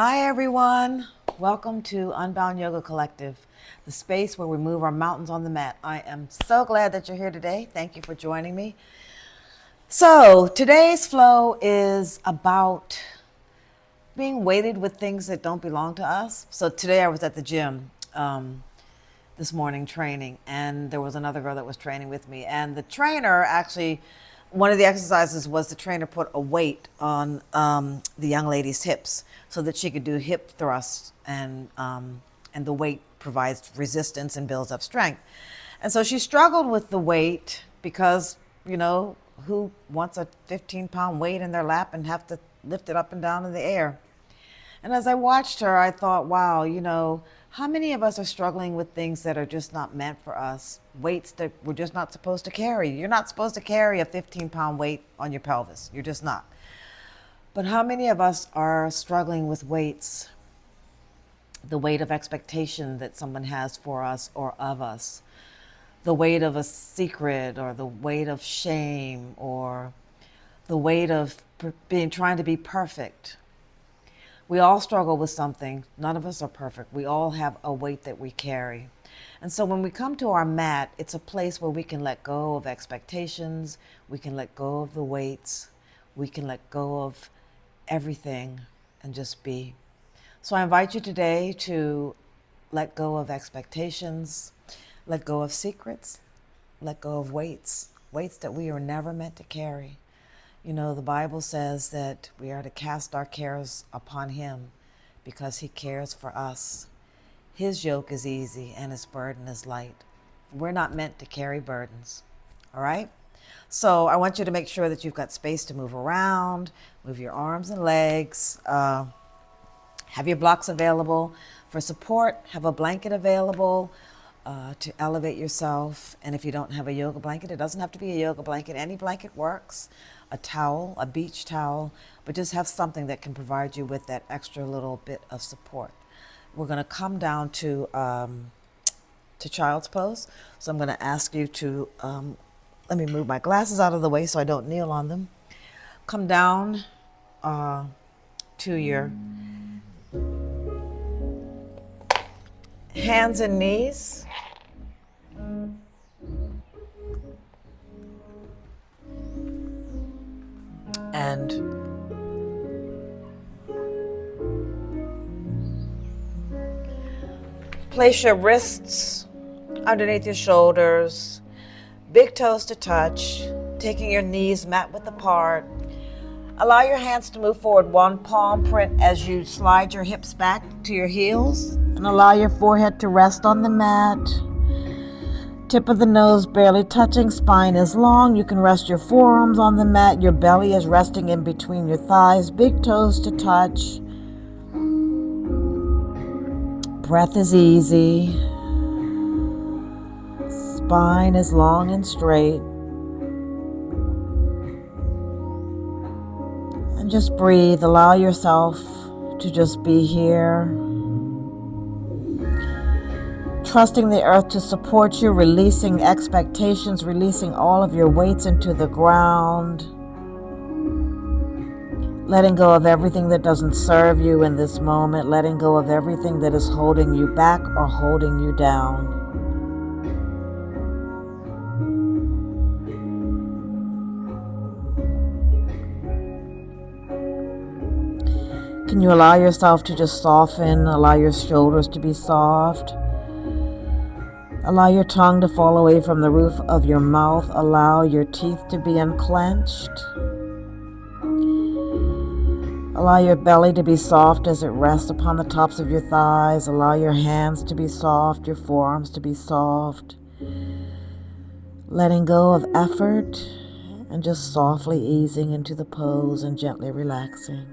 Hi, everyone. Welcome to Unbound Yoga Collective, the space where we move our mountains on the mat. I am so glad that you're here today. Thank you for joining me. So, today's flow is about being weighted with things that don't belong to us. So, today I was at the gym this morning training, and there was another girl that was training with me. And the trainer actually, one of the exercises was the trainer put a weight on the young lady's hips so that she could do hip thrusts, and the weight provides resistance and builds up strength. And so she struggled with the weight because, who wants a 15-pound weight in their lap and have to lift it up and down in the air? And as I watched her, I thought, wow, how many of us are struggling with things that are just not meant for us? Weights that we're just not supposed to carry. You're not supposed to carry a 15-pound weight on your pelvis. You're just not. But how many of us are struggling with weights? The weight of expectation that someone has for us or of us. The weight of a secret, or the weight of shame, or the weight of trying to be perfect. We all struggle with something. None of us are perfect. We all have a weight that we carry. And so when we come to our mat, it's a place where we can let go of expectations. We can let go of the weights. We can let go of everything and just be. So I invite you today to let go of expectations, let go of secrets, let go of weights that we are never meant to carry. The Bible says that we are to cast our cares upon Him because He cares for us. His yoke is easy and His burden is light. We're not meant to carry burdens, all right? So I want you to make sure that you've got space to move around, move your arms and legs, have your blocks available for support, have a blanket available to elevate yourself. And if you don't have a yoga blanket, it doesn't have to be a yoga blanket. Any blanket works. A towel, a beach towel, but just have something that can provide you with that extra little bit of support. We're going to come down to child's pose. So I'm going to ask you to, let me move my glasses out of the way so I don't kneel on them. Come down to your hands and knees. And place your wrists underneath your shoulders, big toes to touch, taking your knees mat width apart. Allow your hands to move forward, one palm print as you slide your hips back to your heels, and allow your forehead to rest on the mat. Tip of the nose barely touching, spine is long. You can rest your forearms on the mat. Your belly is resting in between your thighs, big toes to touch. Breath is easy. Spine is long and straight. And just breathe. Allow yourself to just be here. Trusting the earth to support you, releasing expectations, releasing all of your weights into the ground. Letting go of everything that doesn't serve you in this moment. Letting go of everything that is holding you back or holding you down. Can you allow yourself to just soften? Allow your shoulders to be soft. Allow your tongue to fall away from the roof of your mouth. Allow your teeth to be unclenched. Allow your belly to be soft as it rests upon the tops of your thighs. Allow your hands to be soft, your forearms to be soft. Letting go of effort and just softly easing into the pose and gently relaxing.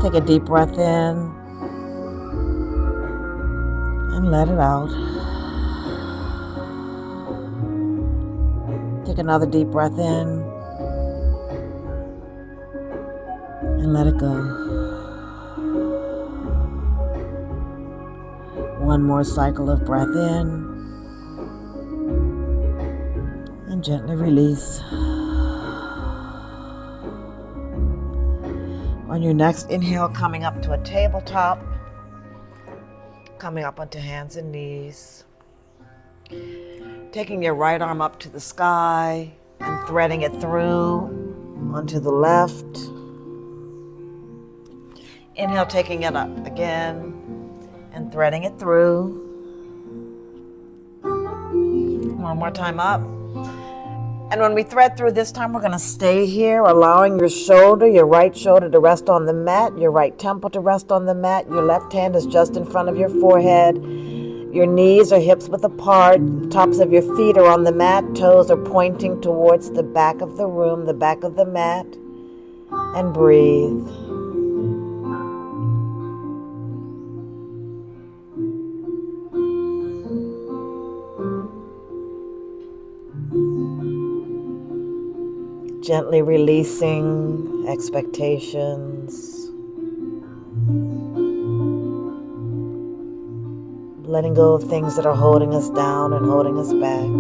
Take a deep breath in and let it out. Take another deep breath in and let it go. One more cycle of breath in and gently release. On your next inhale, coming up to a tabletop, coming up onto hands and knees, taking your right arm up to the sky and threading it through onto the left. Inhale, taking it up again and threading it through. One more time up. And when we thread through this time, we're going to stay here, allowing your right shoulder to rest on the mat, your right temple to rest on the mat. Your left hand is just in front of your forehead. Your knees are hips width apart. The tops of your feet are on the mat. Toes are pointing towards the back of the room, the back of the mat. And breathe. Gently releasing expectations. Letting go of things that are holding us down and holding us back.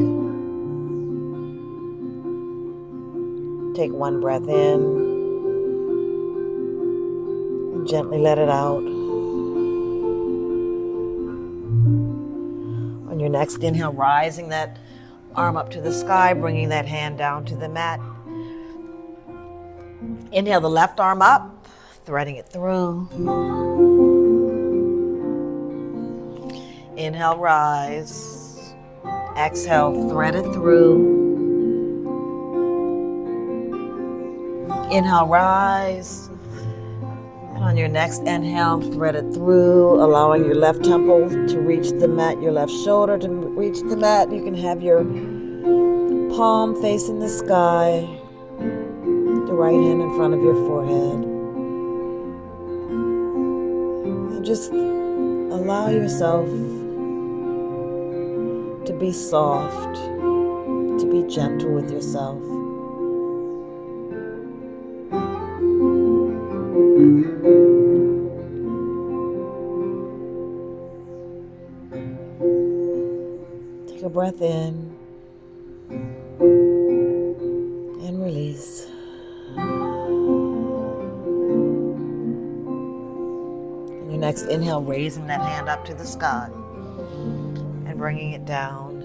Take one breath in and gently let it out. On your next inhale, rising that arm up to the sky, bringing that hand down to the mat. Inhale the left arm up, threading it through. Inhale, rise. Exhale, thread it through. Inhale, rise. And on your next inhale, thread it through, allowing your left temple to reach the mat, your left shoulder to reach the mat. You can have your palm facing the sky, the right hand in front of your forehead. And just allow yourself to be soft, to be gentle with yourself. Take a breath in and release. On your next inhale, raising that hand up to the sky and bringing it down.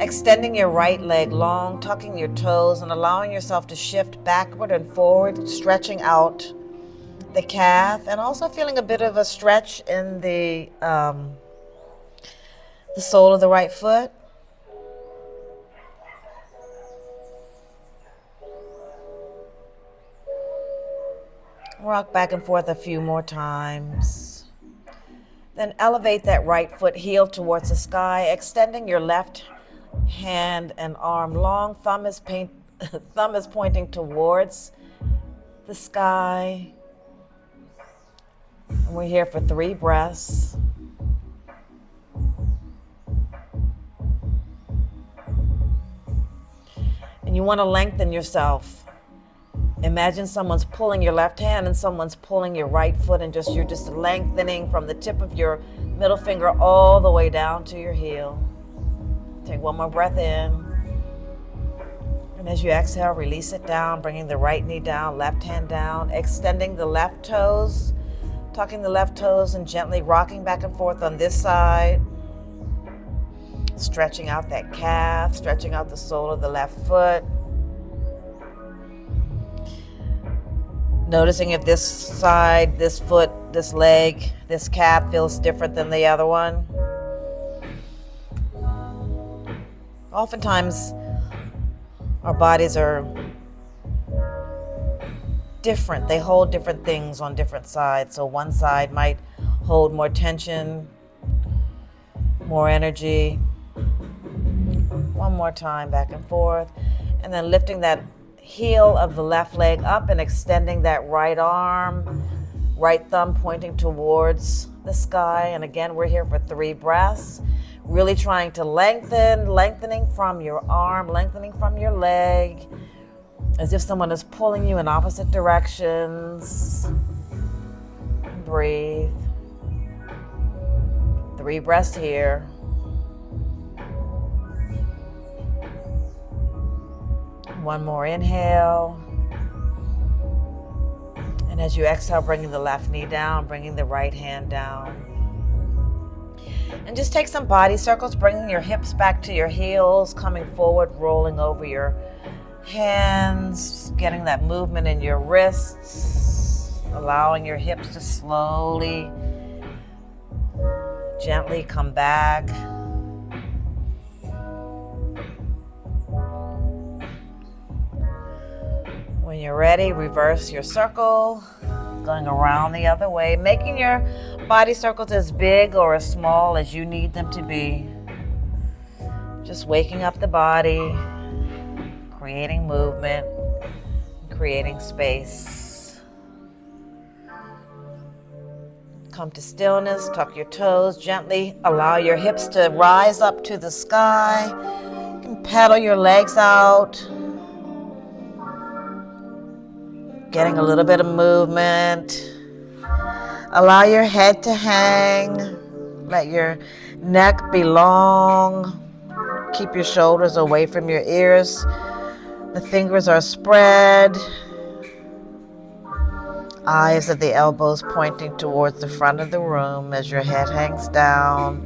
Extending your right leg long, tucking your toes and allowing yourself to shift backward and forward, stretching out the calf and also feeling a bit of a stretch in the sole of the right foot. Rock back and forth a few more times. Then elevate that right foot heel towards the sky, extending your left hand and arm long. Thumb is pointing towards the sky. And we're here for 3 breaths. And you want to lengthen yourself. Imagine someone's pulling your left hand and someone's pulling your right foot, and you're just lengthening from the tip of your middle finger all the way down to your heel. Take one more breath in. And as you exhale, release it down, bringing the right knee down, left hand down, extending the left toes, tucking the left toes and gently rocking back and forth on this side. Stretching out that calf, stretching out the sole of the left foot. Noticing if this side, this foot, this leg, this calf feels different than the other one. Oftentimes, our bodies are different. They hold different things on different sides. So one side might hold more tension, more energy. One more time, back and forth. And then lifting that heel of the left leg up and extending that right arm, right thumb pointing towards the sky. And again, we're here for 3 breaths. Really trying to lengthening from your arm, lengthening from your leg, as if someone is pulling you in opposite directions. Breathe. 3 breaths here. One more inhale. And as you exhale, bringing the left knee down, bringing the right hand down. And just take some body circles, bringing your hips back to your heels, coming forward, rolling over your hands, getting that movement in your wrists, allowing your hips to slowly, gently come back. When you're ready, reverse your circle, going around the other way, making your body circles as big or as small as you need them to be. Just waking up the body, creating movement, creating space. Come to stillness, tuck your toes, gently allow your hips to rise up to the sky. You can pedal your legs out, getting a little bit of movement. Allow your head to hang. Let your neck be long. Keep your shoulders away from your ears. The fingers are spread. Eyes at the elbows pointing towards the front of the room as your head hangs down.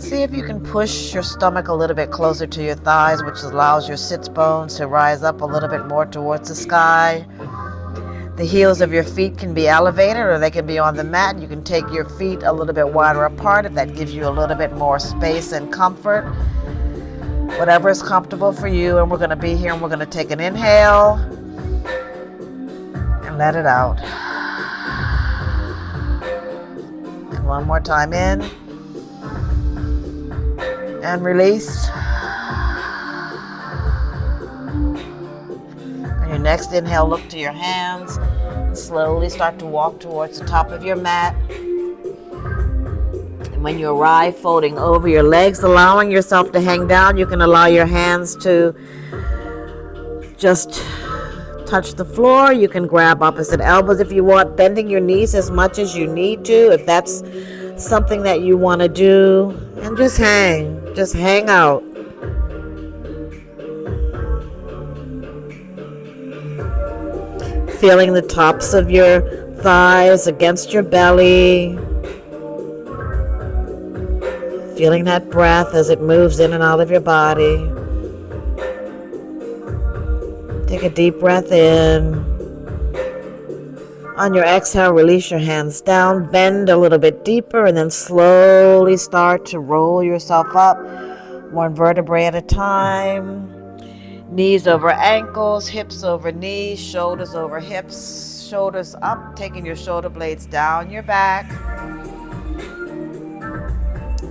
See if you can push your stomach a little bit closer to your thighs, which allows your sits bones to rise up a little bit more towards the sky. The heels of your feet can be elevated or they can be on the mat. You can take your feet a little bit wider apart if that gives you a little bit more space and comfort. Whatever is comfortable for you. And we're going to be here and we're going to take an inhale and let it out. And one more time in and release. Your next inhale, look to your hands and slowly start to walk towards the top of your mat. And when you arrive, folding over your legs, allowing yourself to hang down, you can allow your hands to just touch the floor. You can grab opposite elbows if you want, bending your knees as much as you need to, if that's something that you want to do. And just hang out. Feeling the tops of your thighs against your belly. Feeling that breath as it moves in and out of your body. Take a deep breath in. On your exhale, release your hands down, bend a little bit deeper, and then slowly start to roll yourself up, one vertebrae at a time. Knees over ankles, hips over knees, shoulders over hips, shoulders up, taking your shoulder blades down your back,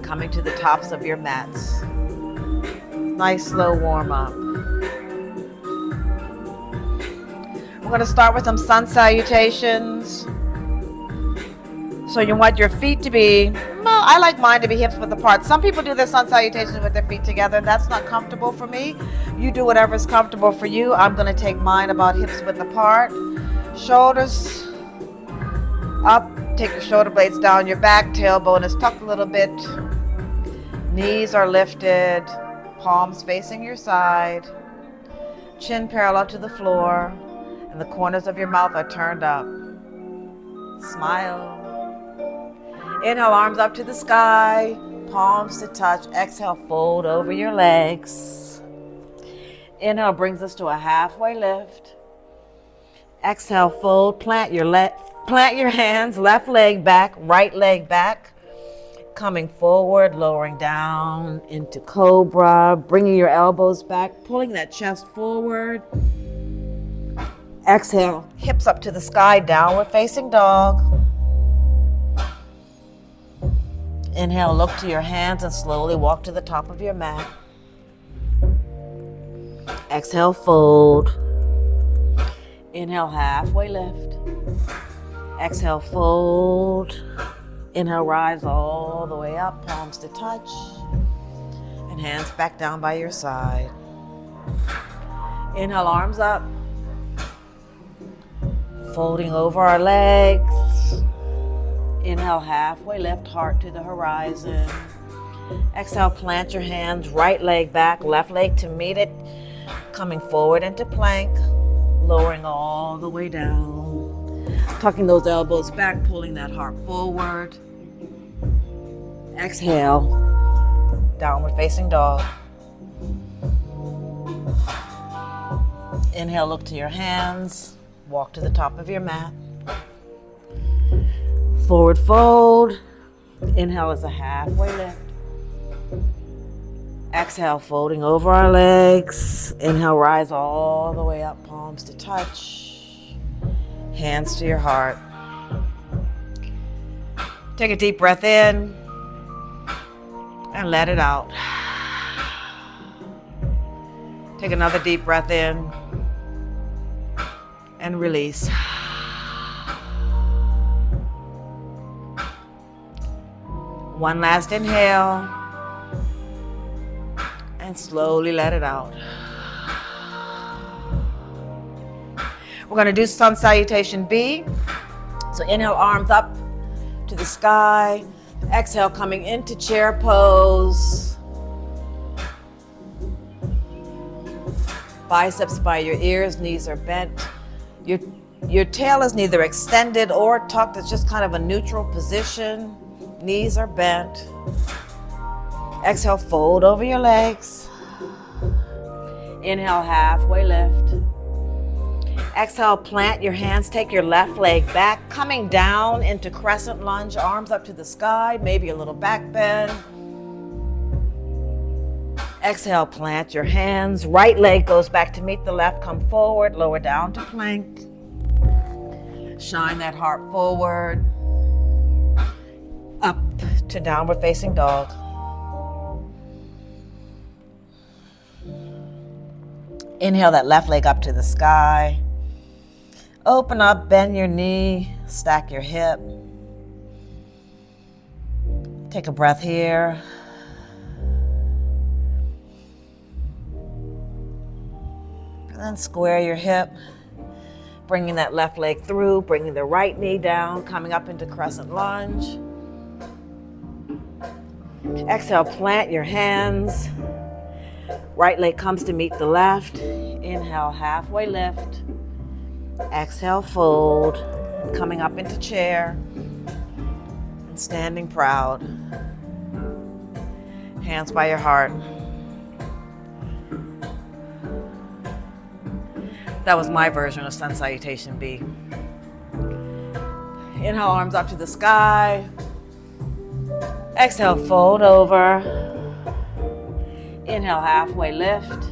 coming to the tops of your mats. Nice slow warm up. We're going to start with some sun salutations. So you want your feet to be, well, I like mine to be hips width apart. Some people do their sun salutations with their feet together. That's not comfortable for me. You do whatever's comfortable for you. I'm going to take mine about hips width apart. Shoulders up. Take your shoulder blades down your back. Tailbone is tucked a little bit. Knees are lifted. Palms facing your side. Chin parallel to the floor. And the corners of your mouth are turned up. Smile. Inhale, arms up to the sky, palms to touch. Exhale, fold over your legs. Inhale brings us to a halfway lift. Exhale, fold, plant your hands, left leg back, right leg back. Coming forward, lowering down into cobra, bringing your elbows back, pulling that chest forward. Exhale, hips up to the sky, downward facing dog. Inhale, look to your hands and slowly walk to the top of your mat. Exhale, fold. Inhale, halfway lift. Exhale, fold. Inhale, rise all the way up, palms to touch. And hands back down by your side. Inhale, arms up. Folding over our legs. Inhale, halfway lift, heart to the horizon. Exhale, plant your hands, right leg back, left leg to meet it. Coming forward into plank, lowering all the way down. Tucking those elbows back, pulling that heart forward. Exhale, downward facing dog. Inhale, look to your hands, walk to the top of your mat. Forward fold. Inhale is a halfway lift. Exhale, folding over our legs. Inhale, rise all the way up, palms to touch. Hands to your heart. Take a deep breath in and let it out. Take another deep breath in and release. One last inhale and slowly let it out. We're going to do sun salutation B. So inhale, arms up to the sky. Exhale, coming into chair pose. Biceps by your ears, knees are bent. Your tail is neither extended or tucked. It's just kind of a neutral position. Knees are bent. Exhale, fold over your legs. Inhale, halfway lift. Exhale, plant your hands, take your left leg back, coming down into crescent lunge, arms up to the sky, maybe a little back bend. Exhale, plant your hands, right leg goes back to meet the left, come forward, lower down to plank. Shine that heart forward. Up to downward facing dog. Inhale that left leg up to the sky. Open up, bend your knee, stack your hip. Take a breath here. And then square your hip. Bringing that left leg through, bringing the right knee down, coming up into crescent lunge. Exhale, plant your hands. Right leg comes to meet the left. Inhale, halfway lift. Exhale, fold. Coming up into chair. And standing proud. Hands by your heart. That was my version of sun salutation B. Inhale, arms up to the sky. Exhale, fold over. Inhale, halfway lift.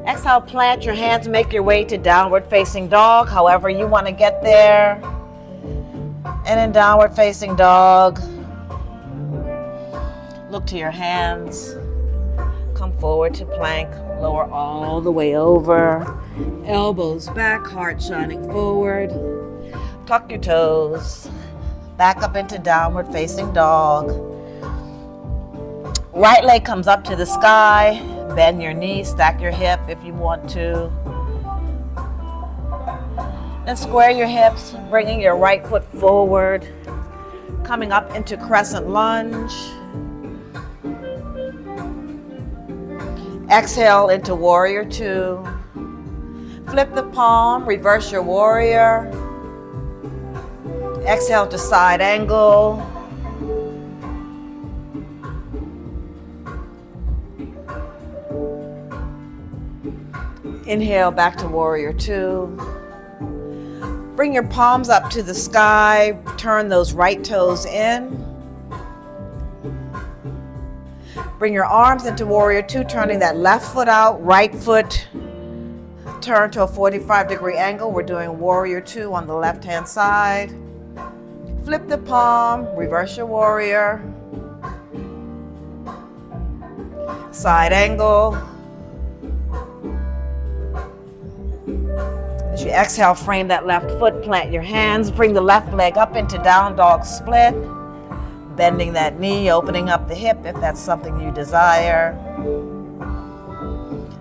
Exhale, plant your hands, make your way to downward facing dog, however you want to get there. And in downward facing dog, look to your hands. Come forward to plank, lower all the way over. Elbows back, heart shining forward. Tuck your toes. Back up into downward facing dog. Right leg comes up to the sky. Bend your knee, stack your hip if you want to. Then square your hips, bringing your right foot forward. Coming up into crescent lunge. Exhale into warrior two. Flip the palm, reverse your warrior. Exhale to side angle. Inhale back to warrior two. Bring your palms up to the sky. Turn those right toes in. Bring your arms into warrior two, turning that left foot out, right foot turn to a 45-degree angle. We're doing warrior two on the left-hand side. Flip the palm, reverse your warrior. Side angle. As you exhale, frame that left foot, plant your hands, bring the left leg up into down dog split. Bending that knee, opening up the hip if that's something you desire.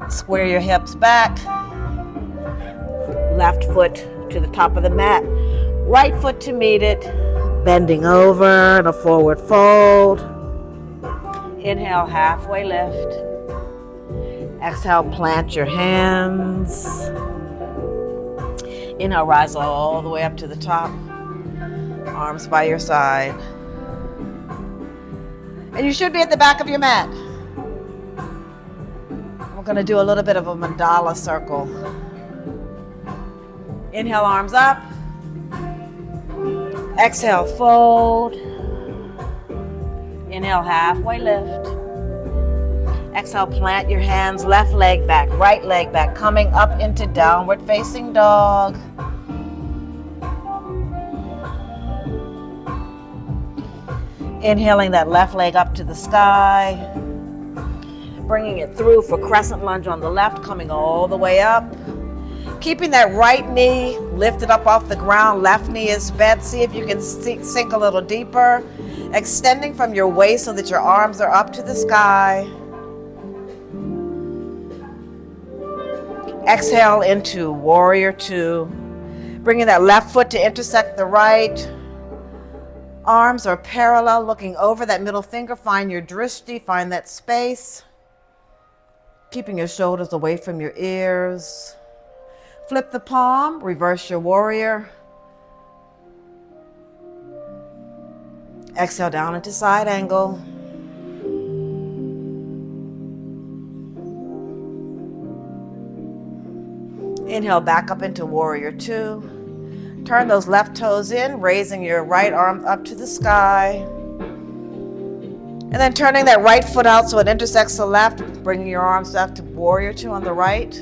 Square your hips back. Left foot to the top of the mat. Right foot to meet it. Bending over in a forward fold. Inhale, halfway lift. Exhale, plant your hands. Inhale, rise all the way up to the top. Arms by your side. And you should be at the back of your mat. We're going to do a little bit of a mandala circle. Inhale, arms up. Exhale, fold. Inhale, halfway lift. Exhale, plant your hands, left leg back, right leg back, coming up into downward facing dog. Inhaling that left leg up to the sky. Bringing it through for crescent lunge on the left, coming all the way up. Keeping that right knee lifted up off the ground, left knee is bent. See if you can sink a little deeper. Extending from your waist so that your arms are up to the sky. Exhale into warrior two. Bringing that left foot to intersect the right. Arms are parallel, looking over that middle finger. Find your drishti, find that space. Keeping your shoulders away from your ears. Flip the palm, reverse your warrior. Exhale down into side angle. Inhale back up into warrior two. Turn those left toes in, raising your right arm up to the sky. And then turning that right foot out so it intersects the left, bringing your arms up to warrior two on the right.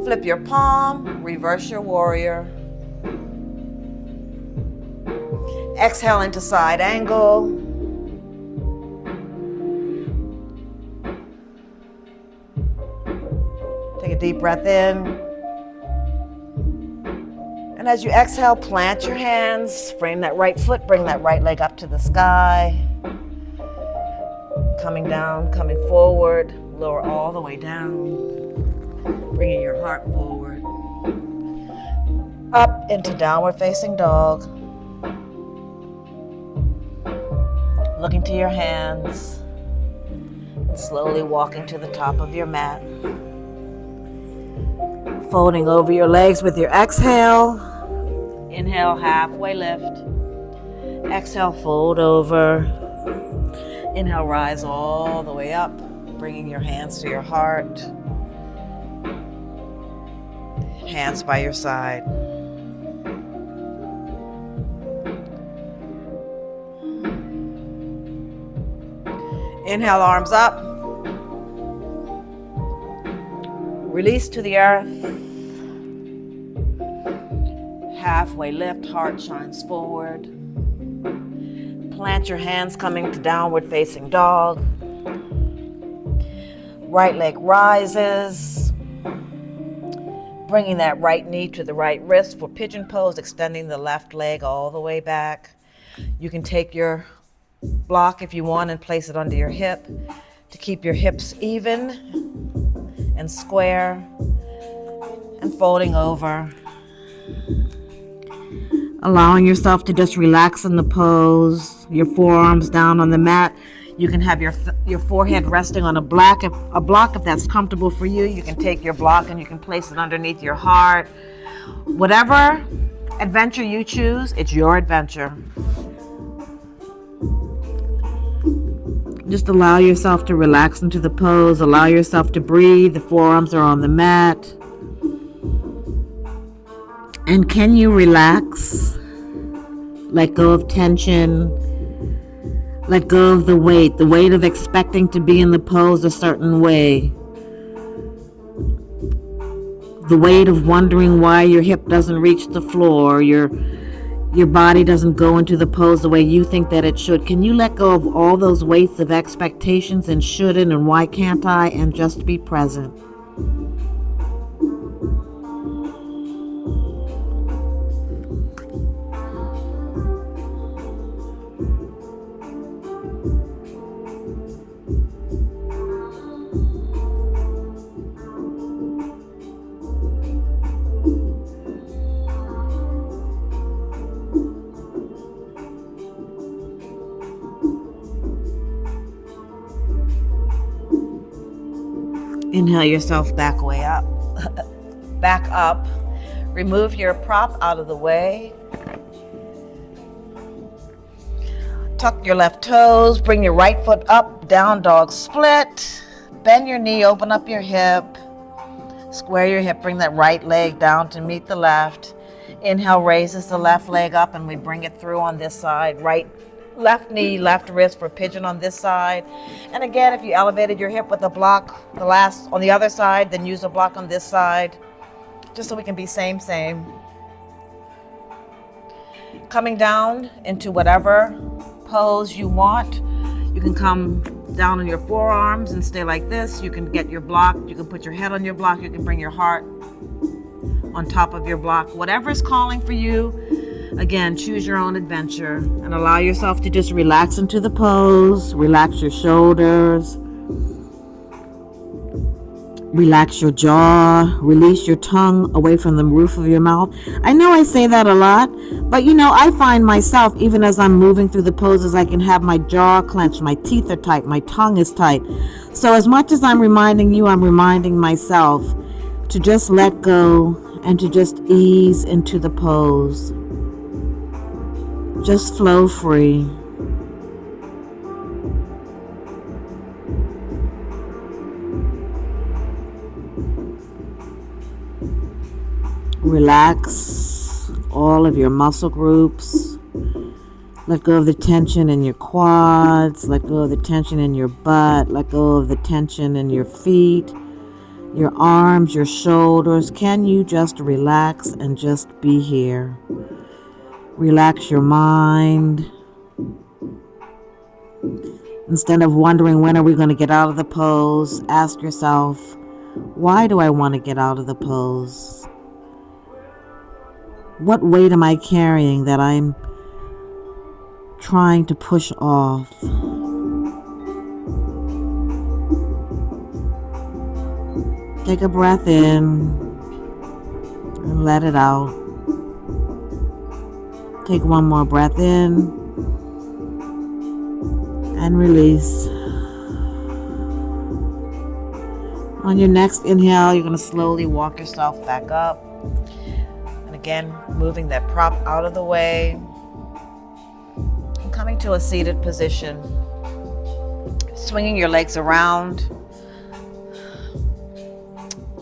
Flip your palm, reverse your warrior. Exhale into side angle. Take a deep breath in. And as you exhale, plant your hands, frame that right foot, bring that right leg up to the sky. Coming down, coming forward, lower all the way down. Bringing your heart forward. Up into downward facing dog. Looking to your hands. Slowly walking to the top of your mat. Folding over your legs with your exhale. Inhale, halfway lift. Exhale, fold over. Inhale, rise all the way up, bringing your hands to your heart. Hands by your side. Inhale, arms up. Release to the earth. Halfway lift, heart shines forward. Plant your hands coming to downward facing dog. Right leg rises. Bringing that right knee to the right wrist for pigeon pose, extending the left leg all the way back. You can take your block if you want and place it under your hip to keep your hips even and square, and folding over. Allowing yourself to just relax in the pose, your forearms down on the mat. You can have your forehead resting on a block if that's comfortable for you. You can take your block and you can place it underneath your heart. Whatever adventure you choose, it's your adventure. Just allow yourself to relax into the pose. Allow yourself to breathe. The forearms are on the mat. And can you relax? Let go of tension. Let go of the weight of expecting to be in the pose a certain way. The weight of wondering why your hip doesn't reach the floor, your body doesn't go into the pose the way you think that it should. Can you let go of all those weights of expectations and shouldn't and why can't I, and just be present? Inhale yourself back way up. Back up. Remove your prop out of the way. Tuck your left toes. Bring your right foot up. Down dog split. Bend your knee. Open up your hip. Square your hip. Bring that right leg down to meet the left. Inhale raises the left leg up and we bring it through on this side. Left knee, left wrist for pigeon on this side. And again, if you elevated your hip with a block, the last on the other side, then use a block on this side, just so we can be same. Coming down into whatever pose you want. You can come down on your forearms and stay like this. You can get your block. You can put your head on your block. You can bring your heart on top of your block. Whatever is calling for you. Again, choose your own adventure and allow yourself to just relax into the pose. Relax your shoulders. Relax your jaw. Release your tongue away from the roof of your mouth. I know I say that a lot, but I find myself, even as I'm moving through the poses, I can have my jaw clenched, my teeth are tight, my tongue is tight. So as much as I'm reminding you, I'm reminding myself to just let go and to just ease into the pose. Just flow free. Relax all of your muscle groups. Let go of the tension in your quads. Let go of the tension in your butt. Let go of the tension in your feet, your arms, your shoulders. Can you just relax and just be here? Relax your mind. Instead of wondering when are we going to get out of the pose, ask yourself, why do I want to get out of the pose? What weight am I carrying that I'm trying to push off? Take a breath in and let it out. Take one more breath in and release. On your next inhale, you're going to slowly walk yourself back up. And again, moving that prop out of the way. And coming to a seated position. Swinging your legs around.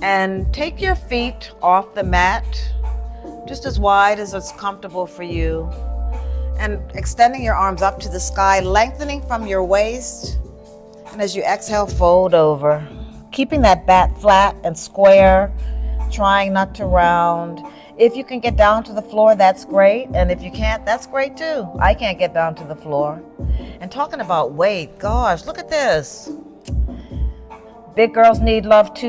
And take your feet off the mat, just as wide as it's comfortable for you. And extending your arms up to the sky, lengthening from your waist. And as you exhale, fold over. Keeping that back flat and square, trying not to round. If you can get down to the floor, that's great. And if you can't, that's great too. I can't get down to the floor. And talking about weight, gosh, look at this. Big girls need love too,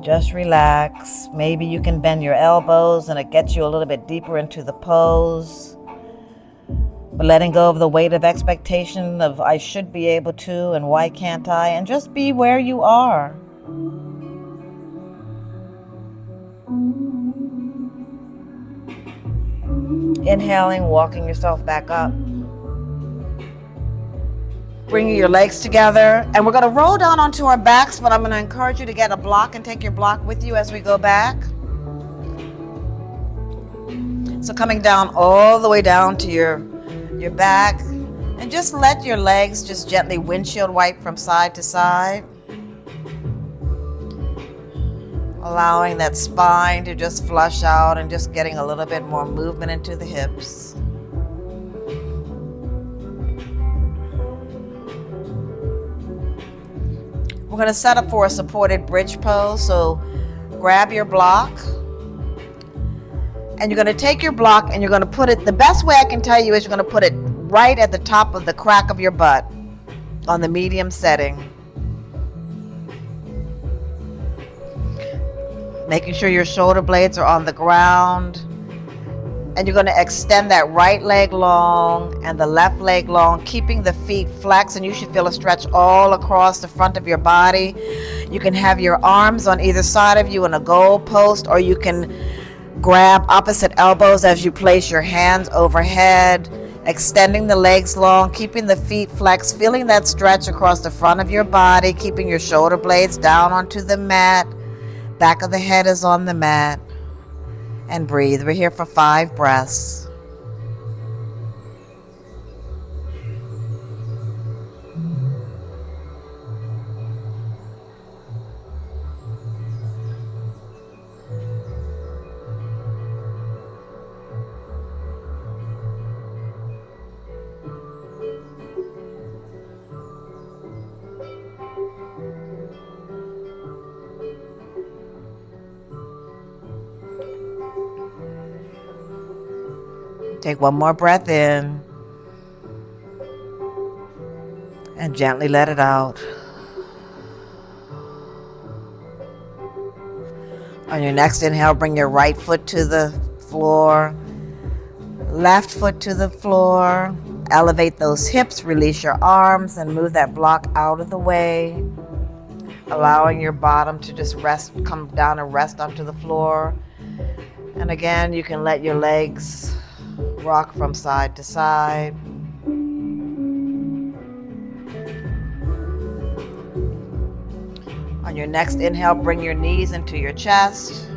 Just relax. Maybe you can bend your elbows and it gets you a little bit deeper into the pose. But letting go of the weight of expectation of I should be able to and why can't I, and just be where you are. Inhaling, walking yourself back up. Bringing your legs together, and we're going to roll down onto our backs, but I'm going to encourage you to get a block and take your block with you as we go back. So coming down all the way down to your back, and just let your legs just gently windshield wipe from side to side. Allowing that spine to just flush out and just getting a little bit more movement into the hips. We're going to set up for a supported bridge pose. So grab your block and you're going to take your block and you're going to put it, the best way I can tell you is you're going to put it right at the top of the crack of your butt on the medium setting. Making sure your shoulder blades are on the ground. And you're going to extend that right leg long and the left leg long, keeping the feet flexed, and you should feel a stretch all across the front of your body. You can have your arms on either side of you in a goal post, or you can grab opposite elbows as you place your hands overhead. Extending the legs long, keeping the feet flexed, feeling that stretch across the front of your body, keeping your shoulder blades down onto the mat. Back of the head is on the mat. And breathe. We're here for 5 breaths. Take one more breath in and gently let it out. On your next inhale, bring your right foot to the floor, left foot to the floor. Elevate those hips, release your arms, and move that block out of the way, allowing your bottom to just rest, come down and rest onto the floor. And again, you can let your legs rock from side to side. On your next inhale, bring your knees into your chest.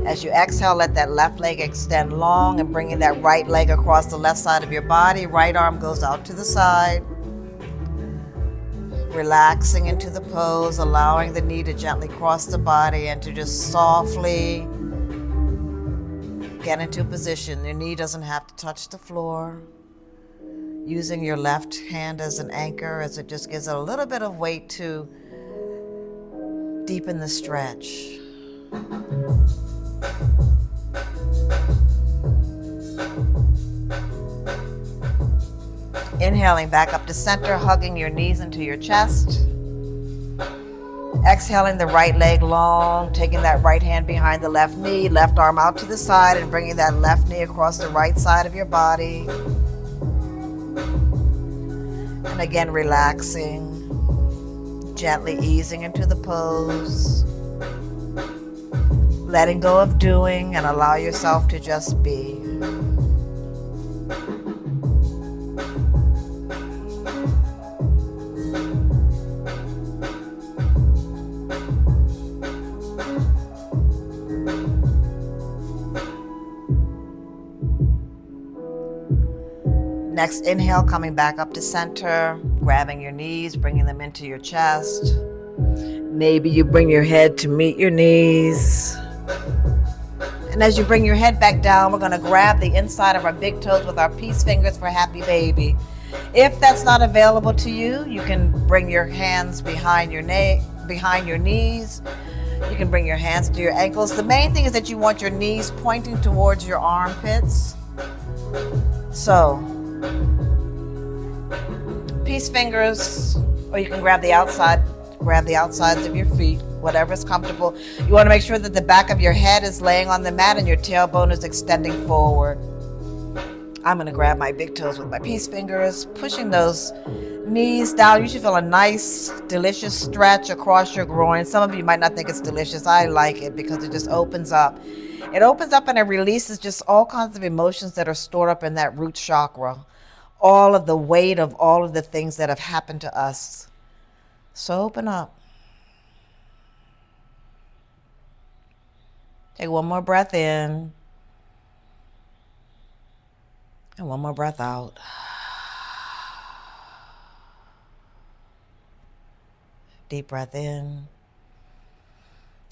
As you exhale, let that left leg extend long and bringing that right leg across the left side of your body. Right arm goes out to the side. Relaxing into the pose, allowing the knee to gently cross the body and to just softly get into position. Your knee doesn't have to touch the floor. Using your left hand as an anchor, as it just gives it a little bit of weight to deepen the stretch. Inhaling back up to center, hugging your knees into your chest. Exhaling the right leg long, taking that right hand behind the left knee, left arm out to the side, and bringing that left knee across the right side of your body. And again, relaxing, gently easing into the pose. Letting go of doing and allow yourself to just be. Next inhale, coming back up to center, grabbing your knees, bringing them into your chest. Maybe you bring your head to meet your knees. And as you bring your head back down, we're going to grab the inside of our big toes with our peace fingers for happy baby. If that's not available to you, you can bring your hands behind your knees. You can bring your hands to your ankles. The main thing is that you want your knees pointing towards your armpits. So, peace fingers, or you can grab the outsides of your feet, whatever's comfortable. You want to make sure that the back of your head is laying on the mat and your tailbone is extending forward. I'm going to grab my big toes with my peace fingers, pushing those knees down. You should feel a nice, delicious stretch across your groin. Some of you might not think it's delicious. I like it because it just opens up. It opens up and it releases just all kinds of emotions that are stored up in that root chakra. All of the weight of all of the things that have happened to us. So open up. Take one more breath in. And one more breath out. Deep breath in.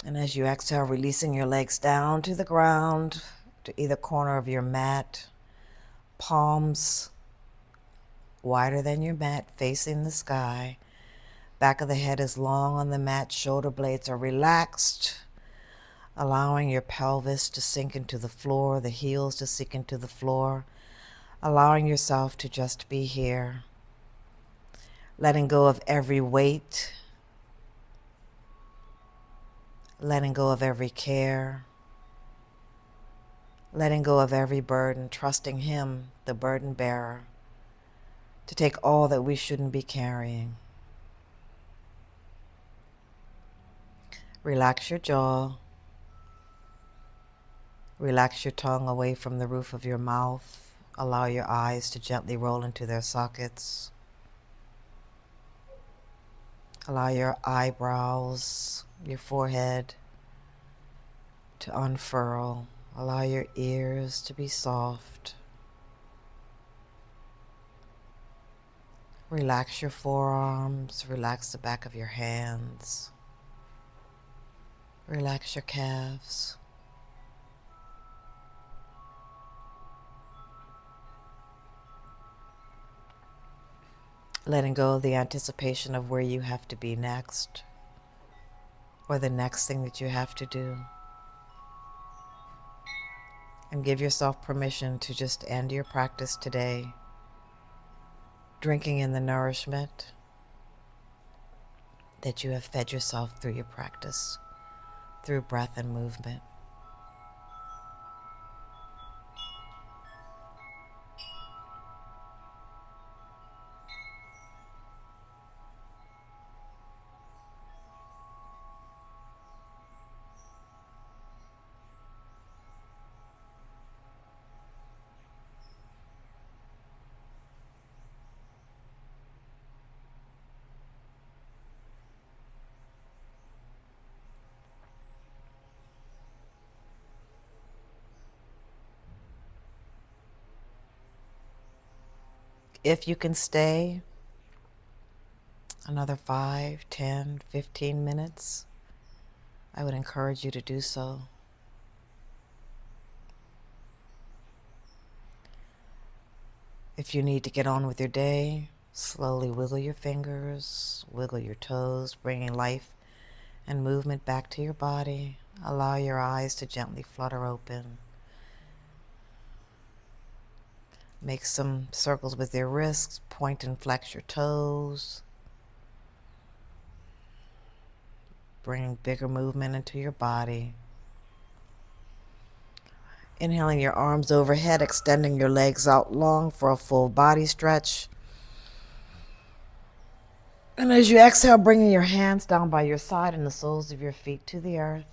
And as you exhale, releasing your legs down to the ground, to either corner of your mat. Palms wider than your mat, facing the sky. Back of the head is long on the mat. Shoulder blades are relaxed, allowing your pelvis to sink into the floor, the heels to sink into the floor, allowing yourself to just be here. Letting go of every weight, letting go of every care, letting go of every burden, trusting Him, the burden bearer, to take all that we shouldn't be carrying. Relax your jaw. Relax your tongue away from the roof of your mouth, Allow your eyes to gently roll into their sockets. Allow your eyebrows, your forehead to unfurl. Allow your ears to be soft. Relax your forearms, relax the back of your hands. Relax your calves. Letting go of the anticipation of where you have to be next, or the next thing that you have to do. And give yourself permission to just end your practice today, drinking in the nourishment that you have fed yourself through your practice, through breath and movement. If you can stay another 5, 10, 15 minutes, I would encourage you to do so. If you need to get on with your day, slowly wiggle your fingers, wiggle your toes, bringing life and movement back to your body. Allow your eyes to gently flutter open. Make some circles with your wrists, point and flex your toes. Bring bigger movement into your body. Inhaling your arms overhead, extending your legs out long for a full body stretch. And as you exhale, bringing your hands down by your side and the soles of your feet to the earth.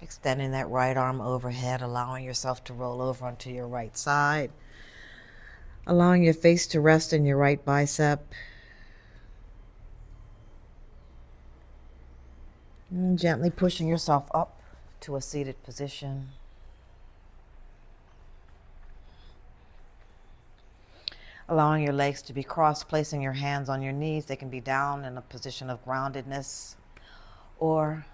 Extending that right arm overhead, allowing yourself to roll over onto your right side. Allowing your face to rest in your right bicep. And gently pushing yourself up to a seated position. Allowing your legs to be crossed, placing your hands on your knees. They can be down in a position of groundedness, or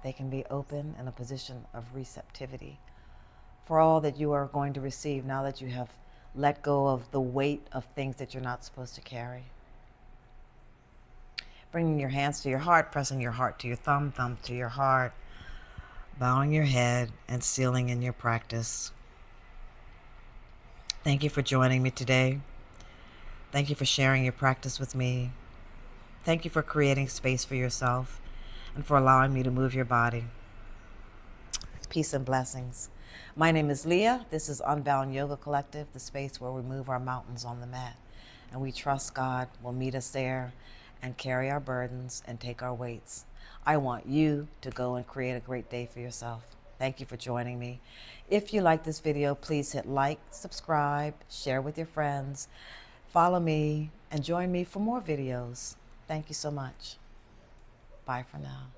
they can be open in a position of receptivity for all that you are going to receive now that you have let go of the weight of things that you're not supposed to carry. Bringing your hands to your heart, pressing your heart to your thumb, thumb to your heart, bowing your head and sealing in your practice. Thank you for joining me today. Thank you for sharing your practice with me. Thank you for creating space for yourself and for allowing me to move your body. Peace and blessings. My name is Leah. This is Unbound Yoga Collective, the space where we move our mountains on the mat. And we trust God will meet us there and carry our burdens and take our weights. I want you to go and create a great day for yourself. Thank you for joining me. If you like this video, please hit like, subscribe, share with your friends, follow me, and join me for more videos. Thank you so much. Bye for now.